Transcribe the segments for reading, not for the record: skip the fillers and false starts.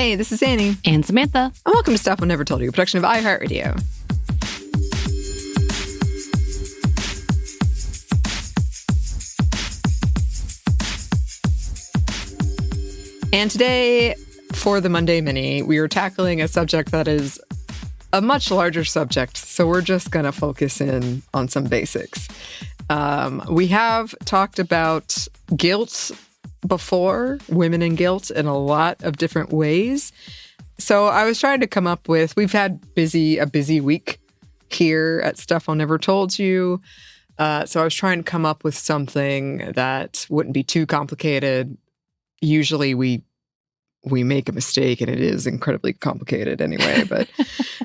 Hey, this is Anney. And Samantha. And welcome to Stuff I Never Told You, a production of iHeartRadio. And today, for the Monday Mini, we are tackling a subject that is a much larger subject, so we're just going to focus in on some basics. We have talked about guilt before, women and guilt, in a lot of different ways. So I was trying to come up with, we've had a busy week here at Stuff I Never Told You. So I was trying to come up with something that wouldn't be too complicated. Usually we make a mistake and it is incredibly complicated anyway, but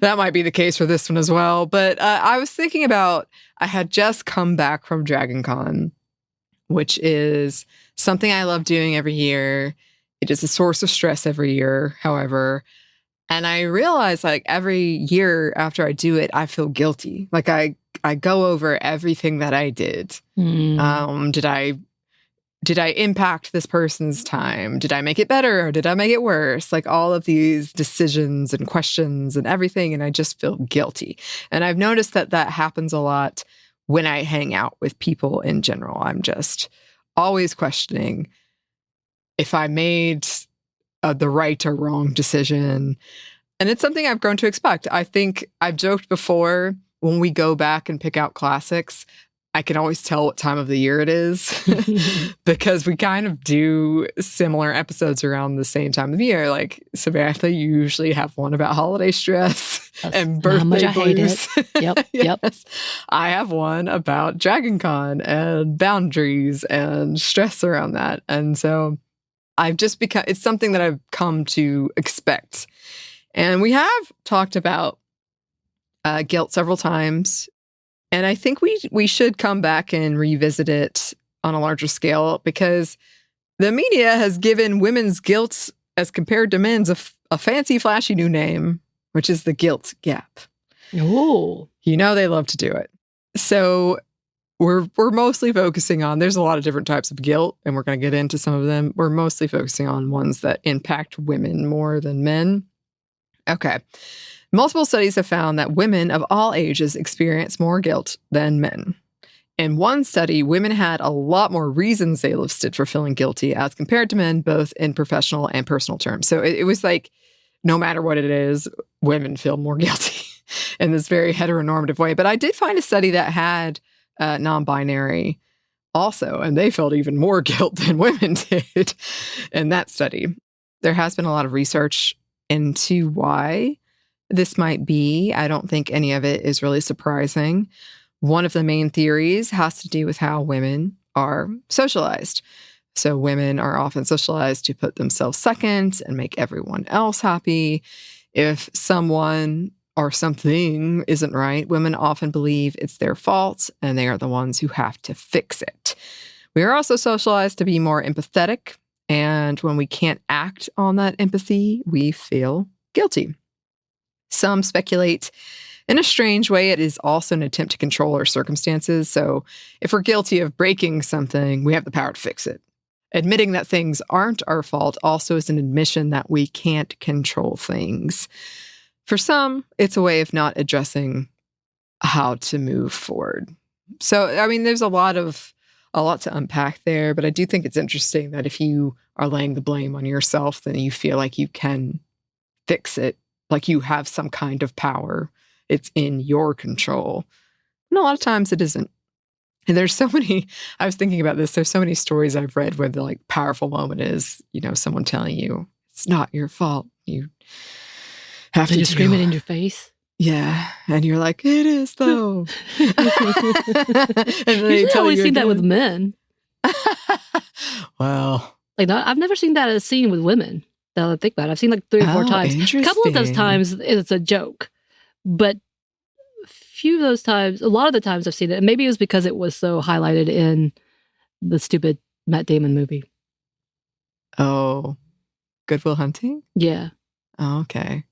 that might be the case for this one as well. But I was thinking about, I had just come back from Dragon Con, which is something I love doing every year. It is a source of stress every year, however. And I realized every year after I do it, I feel guilty. I go over everything that I did. Did I impact this person's time? Did I make it better or did I make it worse? All of these decisions and questions and everything, and I just feel guilty. And I've noticed that happens a lot when I hang out with people in general. I'm just always questioning if I made the right or wrong decision. And it's something I've grown to expect. I think I've joked before, when we go back and pick out classics, I can always tell what time of the year it is because we kind of do similar episodes around the same time of the year. Samantha, you usually have one about holiday stress and birthday blues. Yep, yes. Yep. I have one about Dragon Con and boundaries and stress around that. And so I've just become, it's something that I've come to expect. And we have talked about guilt several times. And I think we should come back and revisit it on a larger scale because the media has given women's guilt as compared to men's a fancy, flashy new name, which is the guilt gap. Oh. They love to do it. So we're mostly focusing on, there's a lot of different types of guilt, and we're going to get into some of them. We're mostly focusing on ones that impact women more than men. Okay. Multiple studies have found that women of all ages experience more guilt than men. In one study, women had a lot more reasons they listed for feeling guilty as compared to men, both in professional and personal terms. So it was no matter what it is, women feel more guilty in this very heteronormative way. But I did find a study that had non-binary also, and they felt even more guilt than women did in that study. There has been a lot of research into why this might be. I don't think any of it is really surprising. One of the main theories has to do with how women are socialized. So women are often socialized to put themselves second and make everyone else happy. If someone or something isn't right, women often believe it's their fault and they are the ones who have to fix it. We are also socialized to be more empathetic. And when we can't act on that empathy, we feel guilty. Some speculate in a strange way it is also an attempt to control our circumstances. So if we're guilty of breaking something, we have the power to fix it. Admitting that things aren't our fault also is an admission that we can't control things. For some, it's a way of not addressing how to move forward. So, there's a lot to unpack there, but I do think it's interesting that if you are laying the blame on yourself, then you feel like you can fix it. Like you have some kind of power. It's in your control. And a lot of times it isn't. And there's so many, I was thinking about this, there's so many stories I've read where the powerful moment is, someone telling you, it's not your fault. You have to scream it in your face. Yeah. And you're like, it is though. And I've always seen that with men. Well. I've never seen that as seen with women. That I think about it. I've seen 3 or 4 times. A couple of those times it's a joke, but a lot of the times I've seen it, and maybe it was because it was so highlighted in the stupid Matt Damon movie. Oh, Good Will Hunting? Yeah. Oh, okay.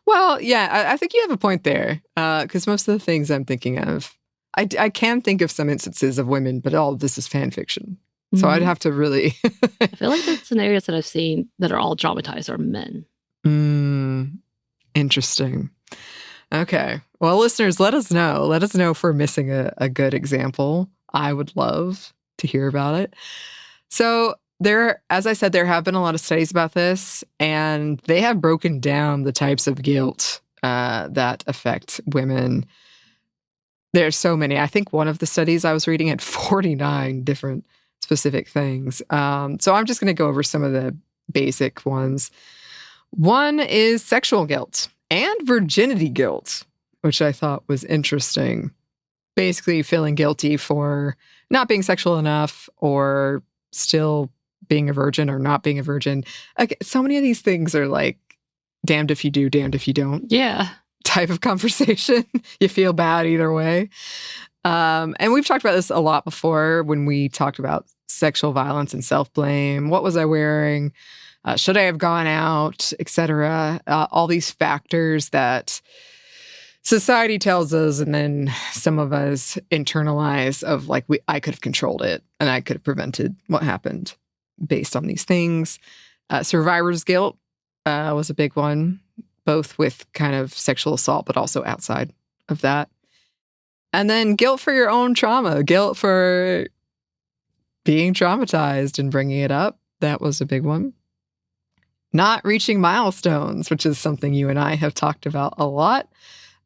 Well, yeah, I think you have a point there, because most of the things I'm thinking of, I can think of some instances of women, but all of this is fan fiction. So I'd have to really... I feel like the scenarios that I've seen that are all dramatized are men. Interesting. Okay. Well, listeners, let us know. Let us know if we're missing a good example. I would love to hear about it. So as I said, there have been a lot of studies about this, and they have broken down the types of guilt that affect women. There's so many. I think one of the studies I was reading had 49 different specific things. So I'm just going to go over some of the basic ones. One is sexual guilt and virginity guilt, which I thought was interesting. Basically feeling guilty for not being sexual enough, or still being a virgin or not being a virgin. Like, so many of these things are like, damned if you do, damned if you don't. Yeah. Type of conversation. You feel bad either way. And we've talked about this a lot before when we talked about sexual violence and self-blame. What was I wearing? Should I have gone out, etc.? All these factors that society tells us, and then some of us internalize of like, I could have controlled it and I could have prevented what happened based on these things. Survivor's guilt was a big one, both with kind of sexual assault, but also outside of that. And then guilt for your own trauma, guilt for being traumatized and bringing it up. That was a big one. Not reaching milestones, which is something you and I have talked about a lot.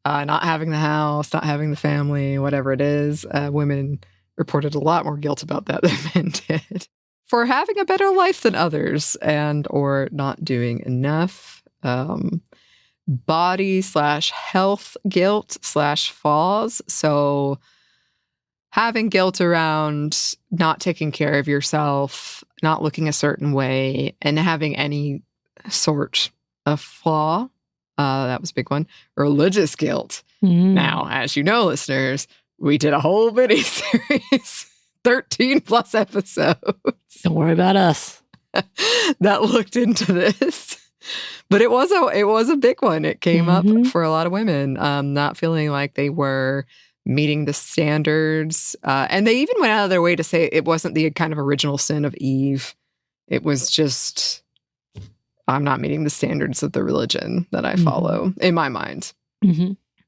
Not having the house, not having the family, whatever it is. Women reported a lot more guilt about that than men did. For having a better life than others and or not doing enough. Body/health guilt/flaws. So having guilt around not taking care of yourself, not looking a certain way, and having any sort of flaw. That was a big one. Religious guilt. Now, as you know, listeners, we did a whole mini series, 13 plus episodes. Don't worry about us. That looked into this. But it was a big one. It came up for a lot of women, not feeling like they were meeting the standards. And they even went out of their way to say it wasn't the kind of original sin of Eve. It was just, I'm not meeting the standards of the religion that I follow, in my mind.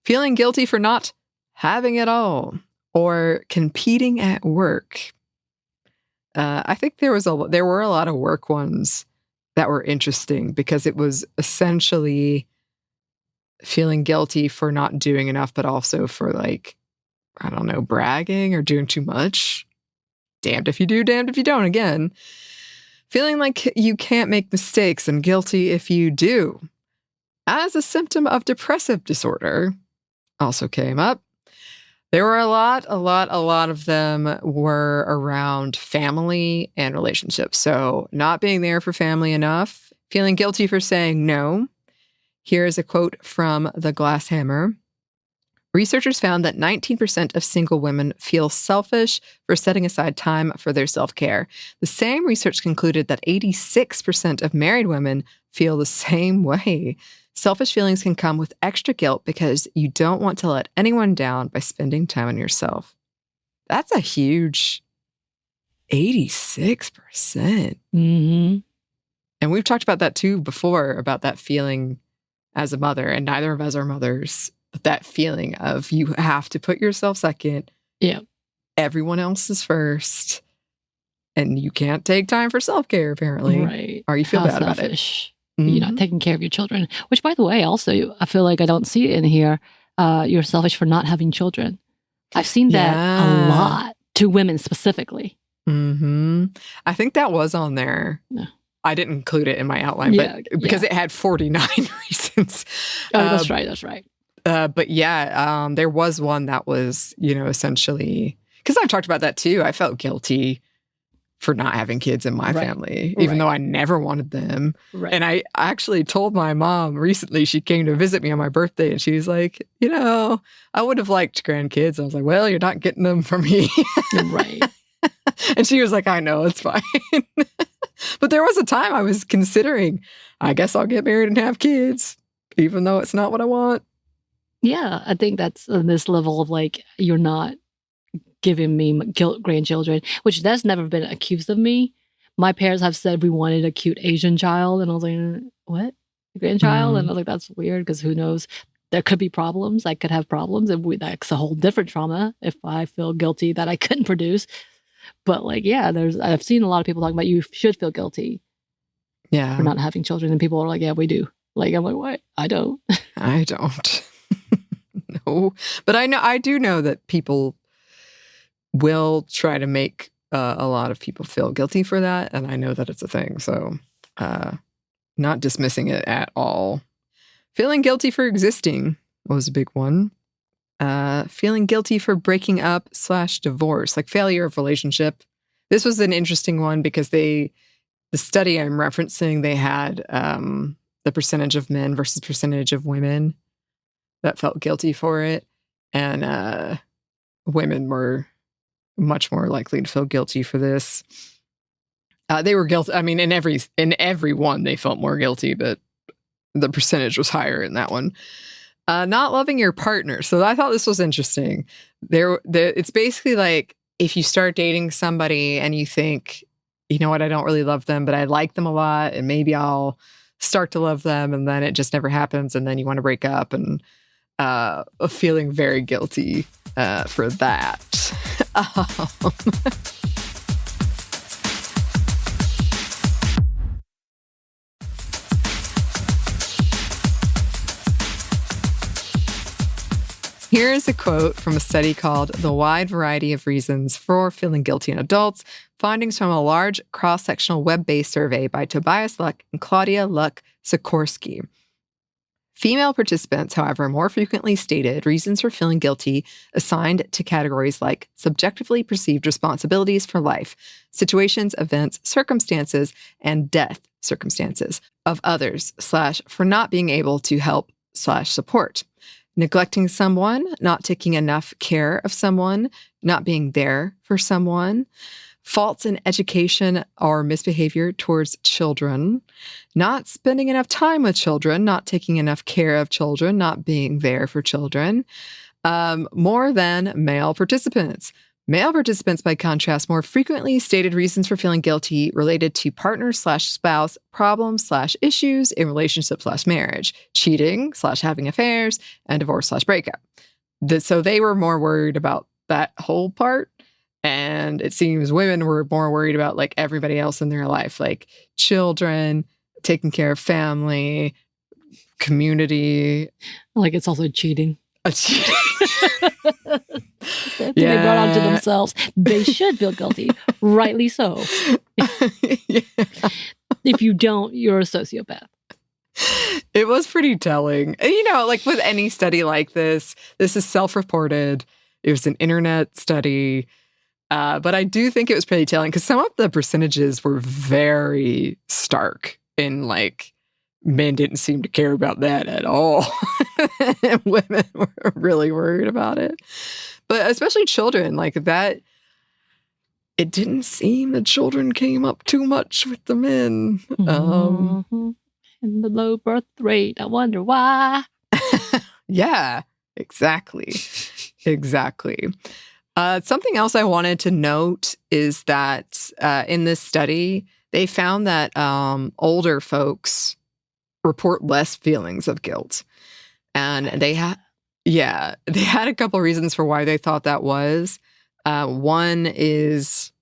Feeling guilty for not having it all, or competing at work. I think there were a lot of work ones that were interesting, because it was essentially feeling guilty for not doing enough, but also for, like, I don't know, bragging or doing too much. Damned if you do, damned if you don't again. Feeling like you can't make mistakes and guilty if you do. As a symptom of depressive disorder also came up. There were a lot of them were around family and relationships. So not being there for family enough, feeling guilty for saying no. Here's a quote from The Glass Hammer. Researchers found that 19% of single women feel selfish for setting aside time for their self-care. The same research concluded that 86% of married women feel the same way. Selfish feelings can come with extra guilt because you don't want to let anyone down by spending time on yourself. That's a huge 86%. And we've talked about that too before, about that feeling as a mother, and neither of us are mothers, but that feeling of you have to put yourself second. Yeah. Everyone else is first. And you can't take time for self-care, apparently. Right. Or you feel bad selfish. About it. You're not taking care of your children. Which, by the way, also, I feel like I don't see it in here. You're selfish for not having children. I've seen that a lot, to women specifically. I think that was on there. No. I didn't include it in my outline, but because it had 49 reasons. Oh, that's right. But yeah, there was one that was, essentially, because I've talked about that too. I felt guilty for not having kids in my family, even though I never wanted them. And I actually told my mom recently, she came to visit me on my birthday, and she was like, I would have liked grandkids. I was like, well, you're not getting them for me. Right. And she was like, I know, it's fine. But there was a time I was considering, I guess I'll get married and have kids, even though it's not what I want. Yeah, I think that's on this level of like, you're not giving me grandchildren, which that's never been accused of me. My parents have said we wanted a cute Asian child, and I was like, what? grandchild. And I was like, that's weird because who knows? There could be problems. I could have problems. And that's a whole different trauma if I feel guilty that I couldn't produce. But like, yeah, I've seen a lot of people talking about you should feel guilty for not having children. And people are like, yeah, we do. Like, I'm like, what? I don't. I don't. No. But I do know that people will try to make a lot of people feel guilty for that. And I know that it's a thing. So not dismissing it at all. Feeling guilty for existing was a big one. Feeling guilty for breaking up / divorce, like failure of relationship. This was an interesting one because the study I'm referencing, they had the percentage of men versus percentage of women that felt guilty for it. And women were much more likely to feel guilty for this. They were guilty. I mean, in every one, they felt more guilty, but the percentage was higher in that one. Not loving your partner. So I thought this was interesting. It's basically like if you start dating somebody and you think, you know what, I don't really love them, but I like them a lot, and maybe I'll start to love them, and then it just never happens, and then you want to break up, and feeling very guilty for that. Here's a quote from a study called The Wide Variety of Reasons for Feeling Guilty in Adults, findings from a large cross-sectional web-based survey by Tobias Luck and Claudia Luck-Sikorsky. Female participants, however, more frequently stated reasons for feeling guilty assigned to categories like subjectively perceived responsibilities for life, situations, events, circumstances, and death circumstances of others / for not being able to help / support. Neglecting someone, not taking enough care of someone, not being there for someone, faults in education or misbehavior towards children, not spending enough time with children, not taking enough care of children, not being there for children, more than male participants. Male participants, by contrast, more frequently stated reasons for feeling guilty related to partner / spouse problems / issues in relationship / marriage, cheating / having affairs, and divorce / breakup. So they were more worried about that whole part. And it seems women were more worried about like everybody else in their life, like children, taking care of family, community. Like it's also cheating. Cheating. They brought onto themselves. They should feel guilty. Rightly so. Yeah. If you don't, you're a sociopath. It was pretty telling. And, you know, like with any study like this is self-reported. It was an internet study. But I do think it was pretty telling because some of the percentages were very stark in like men didn't seem to care about that at all. And women were really worried about it. But especially children, like that, it didn't seem the children came up too much with the men. And the low birth rate, I wonder why. Yeah, exactly. Exactly. Something else I wanted to note is that in this study, they found that older folks report less feelings of guilt. And they had a couple reasons for why they thought that was. One is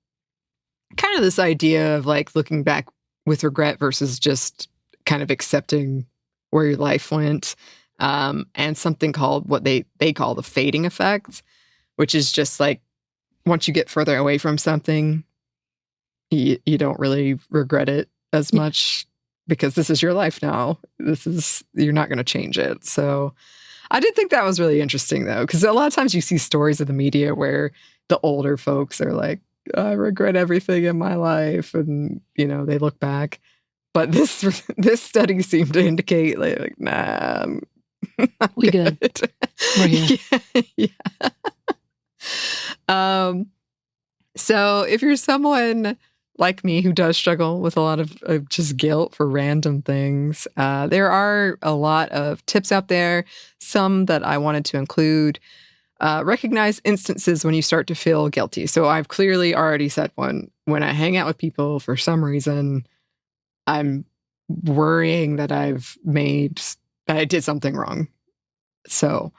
kind of this idea of like looking back with regret versus just kind of accepting where your life went. And something called what they call the fading effect, which is just like once you get further away from something, you don't really regret it as much because this is your life now. You're not going to change it. So I did think that was really interesting, though, because a lot of times you see stories in the media where the older folks are like, I regret everything in my life. And, you know, they look back. But this study seemed to indicate like nah, we good. We're here. Yeah. So if you're someone like me who does struggle with a lot of just guilt for random things, there are a lot of tips out there, some that I wanted to include. Recognize instances when you start to feel guilty. So I've clearly already said one. When I hang out with people, for some reason, I'm worrying that I did something wrong. So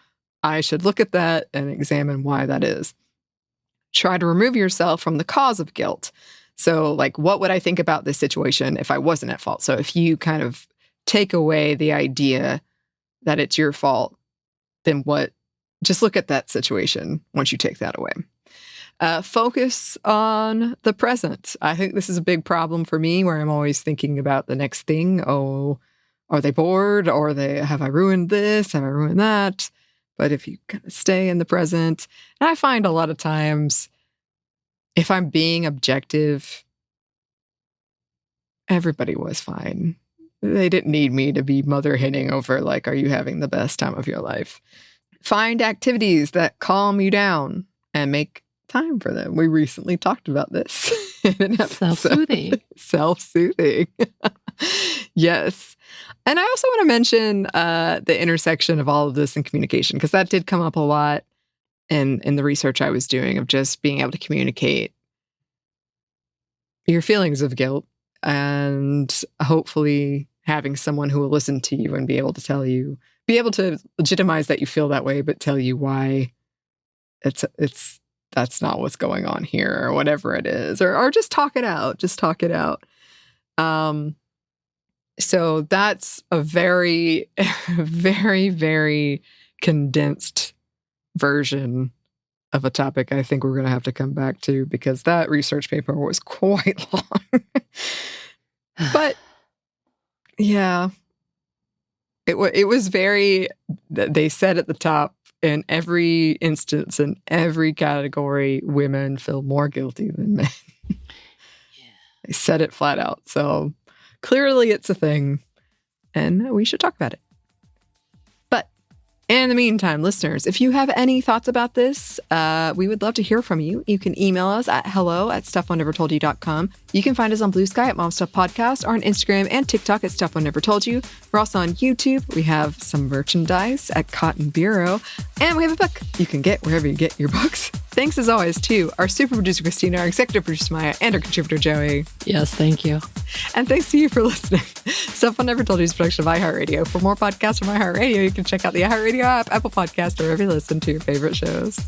I should look at that and examine why that is. Try to remove yourself from the cause of guilt. So, like, what would I think about this situation if I wasn't at fault? So if you kind of take away the idea that it's your fault, then just look at that situation once you take that away. Focus on the present. I think this is a big problem for me, where I'm always thinking about the next thing. Oh, are they bored? Or have I ruined this? Have I ruined that? But if you kind of stay in the present, and I find a lot of times, if I'm being objective, everybody was fine. They didn't need me to be mother henning over, like, are you having the best time of your life? Find activities that calm you down and make time for them. We recently talked about this in an episode. Self-soothing. Self-soothing. Yes. And I also want to mention the intersection of all of this in communication, because that did come up a lot in the research I was doing, of just being able to communicate your feelings of guilt, and hopefully having someone who will listen to you and be able to tell you, be able to legitimize that you feel that way, but tell you why that's not what's going on here, or whatever it is, or just talk it out. Just talk it out. So that's a very, very, very condensed version of a topic I think we're going to have to come back to, because that research paper was quite long. But yeah, it was very, they said at the top, in every instance, in every category, women feel more guilty than men. Yeah. They said it flat out. So clearly it's a thing, and we should talk about it. But in the meantime, listeners, if you have any thoughts about this, we would love to hear from you. You can email us at hello@stuffonenevertoldyou.com. You can find us on Blue Sky at Mom Stuff Podcast, or on Instagram and TikTok at Stuff One Never Told You. We're also on YouTube. We have some merchandise at Cotton Bureau, and we have a book you can get wherever you get your books. Thanks as always to our super producer Christina, our executive producer Maya, and our contributor Joey. Yes, thank you. And thanks to you for listening. Stuff One Never Told You is a production of iHeartRadio. For more podcasts from iHeartRadio, you can check out the iHeartRadio app, Apple Podcast, or wherever you listen to your favorite shows.